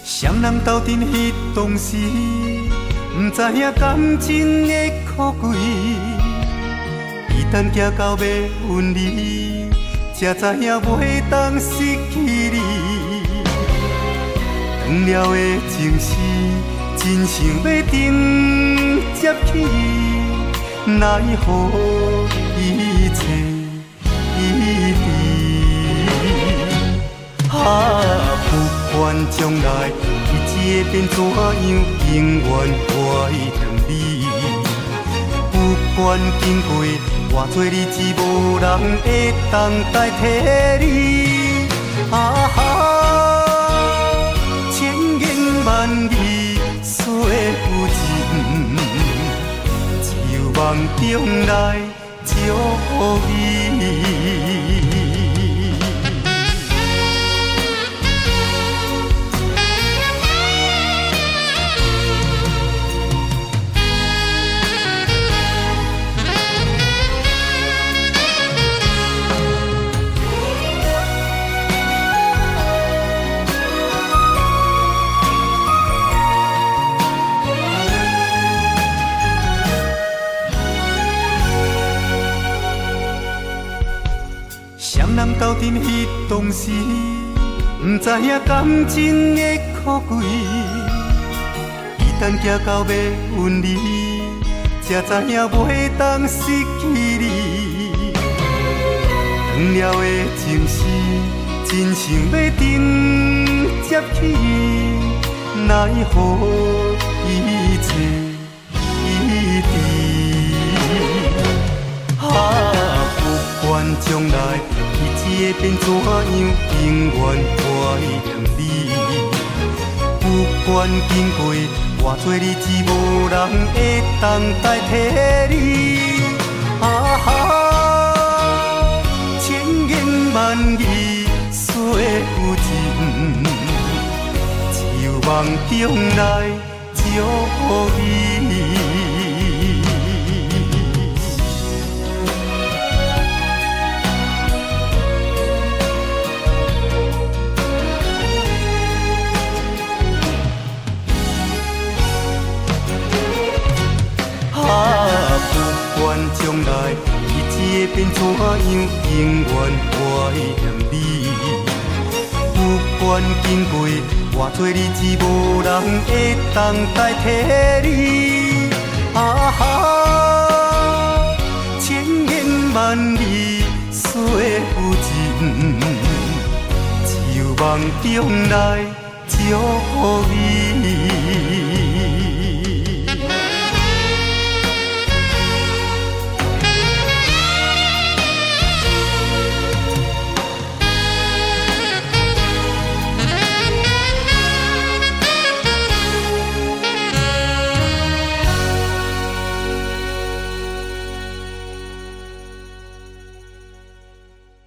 双人斗阵彼当时，不知影感情的可贵。一旦行到要分离，才知影袂当失去你。长了的情丝，真想要承接起，奈何一切已迟。不管将来日子会变怎样，永远我会等你。不管经过偌多日子，无人会当代替你。千言万语说不尽，只有梦中来祝福你。双人斗阵彼当时，不知影感情的可贵。一旦行到要分离，才知影袂当失去你。长了的情丝，真想要承接起，奈何一切已迟。不管将来日子会变怎样，永远我会等你。不管经过偌多日子，无人会当代替你。千言万语说不尽，只有梦中来祝福你。不管将来日子会变怎样，永远我会等你。不管经过偌多日子，无人会当代替你。千言万语说不尽，只有梦中来祝福你。